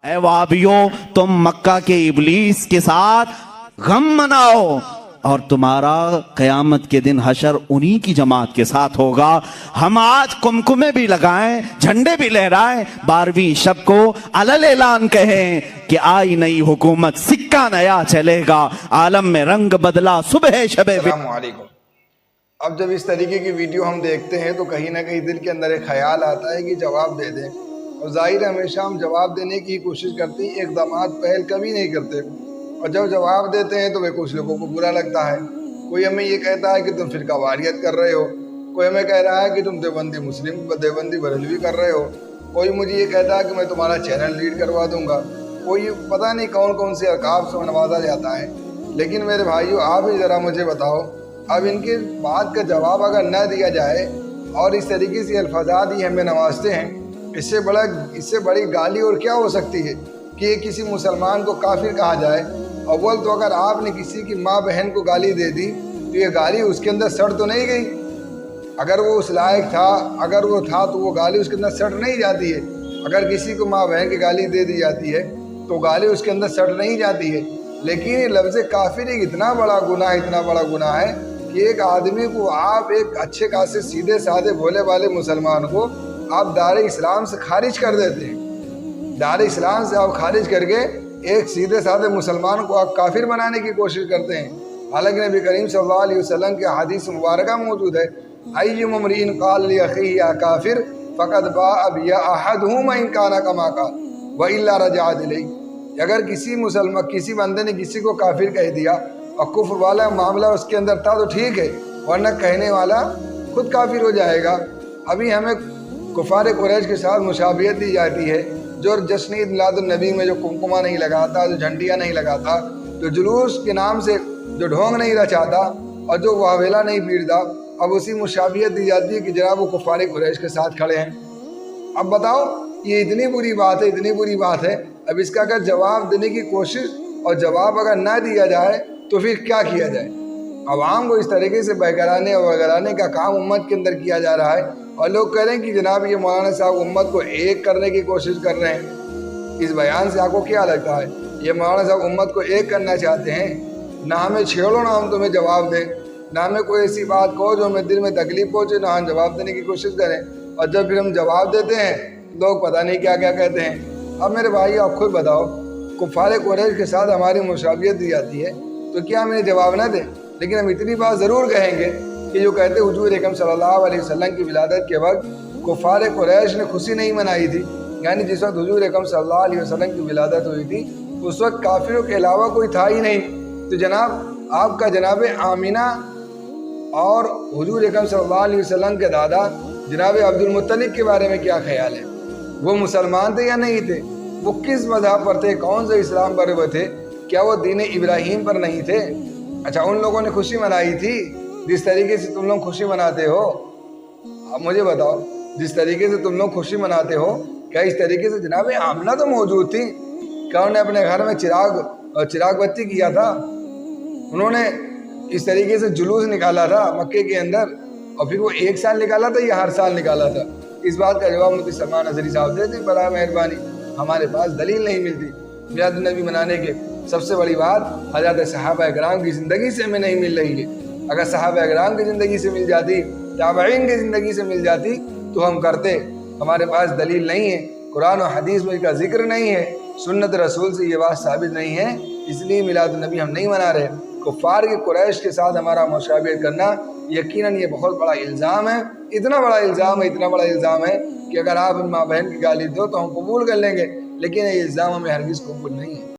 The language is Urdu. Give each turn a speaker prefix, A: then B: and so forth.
A: اے وابیوں، تم مکہ کے ابلیس کے ساتھ غم مناؤ اور تمہارا قیامت کے دن حشر انہی کی جماعت کے ساتھ ہوگا۔ ہم آج کمکمے بھی لگائیں، جھنڈے بھی لہرائیں، 12ویں شب کو علل اعلان کہیں کہ آئی نئی حکومت، سکہ نیا چلے گا، عالم میں رنگ بدلا صبح شب۔
B: السلام علیکم۔ اب جب اس طریقے کی ویڈیو ہم دیکھتے ہیں تو کہیں نہ کہیں دل کے اندر ایک خیال آتا ہے کہ جواب دے دیں، اور ظاہر ہمیشہ ہم جواب دینے کی کوشش کرتے ہیں، اقدامات پہل کبھی نہیں کرتے، اور جب جواب دیتے ہیں تو وہ کچھ لوگوں کو برا لگتا ہے۔ کوئی ہمیں یہ کہتا ہے کہ تم فرقہ واریت کر رہے ہو، کوئی ہمیں کہہ رہا ہے کہ تم دیوبندی مسلم دیوبندی بریلوی کر رہے ہو، کوئی مجھے یہ کہتا ہے کہ میں تمہارا چینل لیڈ کروا دوں گا، کوئی پتہ نہیں کون کون سے القاب سے نوازا جاتا ہے۔ لیکن میرے بھائیو، آپ ہی ذرا مجھے بتاؤ، اب ان کی بات کا جواب اگر نہ دیا جائے اور اس طریقے سے الفاظات ہی ہمیں نوازتے ہیں، اس سے بڑی گالی اور کیا ہو سکتی ہے کہ کسی مسلمان کو کافر کہا جائے۔ اول تو اگر آپ نے کسی کی ماں بہن کو گالی دے دی تو یہ گالی اس کے اندر سڑ تو نہیں گئی؟ اگر وہ اس لائق تھا، اگر وہ تھا تو وہ گالی اس کے اندر سڑ نہیں جاتی ہے۔ اگر کسی کو ماں بہن کی گالی دے دی جاتی ہے تو گالی اس کے اندر سڑ نہیں جاتی ہے۔ لیکن یہ لفظ کافر ایک اتنا بڑا گناہ ہے کہ ایک آدمی کو، آپ ایک اچھے خاصے سیدھے سادے بھولے والے مسلمان کو آپ دار اسلام سے خارج کر دیتے ہیں۔ دار اسلام سے آپ خارج کر کے ایک سیدھے سادے مسلمان کو آپ کافر بنانے کی کوشش کرتے ہیں۔ حالانکہ نبی کریم صلی اللہ علیہ وسلم کے حدیث مبارکہ موجود ہے، اَيُّمَّ امْرِئٍ قَالَ لِأَخِيهِ يَا كَافِرُ فَقَدْ بَاءَ بِأَحَدُهُمَا إِنْ كَانَ كَمَا قَالَ وَإِلَّا رَجَعَ إِلَيْهِ۔ اگر کسی بندے نے کسی کو کافر کہہ دیا اور کفر والا معاملہ اس کے اندر تھا تو ٹھیک ہے، ورنہ کہنے والا خود کافر ہو جائے گا۔ ابھی ہمیں کفار قریش کے ساتھ مشابہت دی جاتی ہے، جو جشن عید میلاد النبی میں جو کمکمہ نہیں لگاتا، جو جھنڈیاں نہیں لگاتا، جو جلوس کے نام سے جو ڈھونگ نہیں رچاتا اور جو واویلا نہیں پیٹتا، اب اسی مشابہت دی جاتی ہے کہ جناب وہ کفار قریش کے ساتھ کھڑے ہیں۔ اب بتاؤ، یہ اتنی بری بات ہے، اب اس کا اگر جواب دینے کی کوشش اور جواب اگر نہ دیا جائے تو پھر کیا کیا جائے؟ عوام کو اس طریقے سے بہکانے اور وغیرانے کا کام امت کے اندر کیا جا رہا ہے، اور لوگ کہہ رہے ہیں کہ جناب یہ مولانا صاحب امت کو ایک کرنے کی کوشش کر رہے ہیں۔ اس بیان سے آپ کو کیا لگتا ہے؟ یہ مولانا صاحب امت کو ایک کرنا چاہتے ہیں؟ نہ ہمیں چھیڑو، نہ ہم تمہیں جواب دیں، نہ ہمیں کوئی ایسی بات کہو جو ہمیں دل میں تکلیف پہنچے، نہ ہم جواب دینے کی کوشش کریں، اور جب پھر ہم جواب دیتے ہیں لوگ پتہ نہیں کیا کیا کہتے ہیں۔ اب میرے بھائی، آپ خود بتاؤ، کفار قریش کے ساتھ ہماری مشابہت دی جاتی ہے تو کیا ہم انہیں جواب نہ دیں؟ لیکن ہم اتنی بات ضرور کہیں گے کہ جو کہتے حضور اکرم صلی اللہ علیہ وسلم کی ولادت کے وقت کفار قریش نے خوشی نہیں منائی تھی، یعنی جس وقت حضور اکرم صلی اللہ علیہ وسلم کی ولادت ہوئی تھی اس وقت کافروں کے علاوہ کوئی تھا ہی نہیں۔ تو جناب آپ کا جناب آمینہ اور حضور اکرم صلی اللہ علیہ وسلم کے دادا جناب عبد المطلب کے بارے میں کیا خیال ہے؟ وہ مسلمان تھے یا نہیں تھے؟ وہ کس مذہب پر تھے؟ کون سے اسلام پر وہ تھے؟ کیا وہ دین ابراہیم پر نہیں تھے؟ اچھا، ان لوگوں نے خوشی منائی تھی جس طریقے سے تم لوگ خوشی مناتے ہو؟ اب مجھے بتاؤ، جس طریقے سے تم لوگ خوشی مناتے ہو، کیا اس طریقے سے جناب آمنہ تو موجود تھی؟ کیا انہوں نے اپنے گھر میں چراغ بتی کیا تھا؟ انہوں نے اس طریقے سے جلوس نکالا تھا مکے کے اندر، اور پھر وہ ایک سال نکالا تھا یا ہر سال نکالا تھا؟ اس بات کا جواب مفتی سلمان اظہری صاحب دیتے ہیں برائے مہربانی۔ ہمارے پاس دلیل نہیں ملتی میلاد النبی منانے کے۔ سب سے بڑی بات، حضرات صحابہ کرام کی زندگی سے ہمیں نہیں مل رہی ہے۔ اگر صحابہ کرام کی زندگی سے مل جاتی، تابعین کی زندگی سے مل جاتی تو ہم کرتے۔ ہمارے پاس دلیل نہیں ہے، قرآن و حدیث میں اس کا ذکر نہیں ہے، سنت رسول سے یہ بات ثابت نہیں ہے، اس لیے میلاد النبی ہم نہیں منا رہے۔ کفار کے قریش کے ساتھ ہمارا مشابہت کرنا یقیناً یہ بہت بڑا الزام ہے، اتنا بڑا الزام ہے کہ اگر آپ ماں بہن کی گالی دو تو ہم قبول کر لیں گے، لیکن یہ الزام ہمیں ہرگز قبول نہیں ہے۔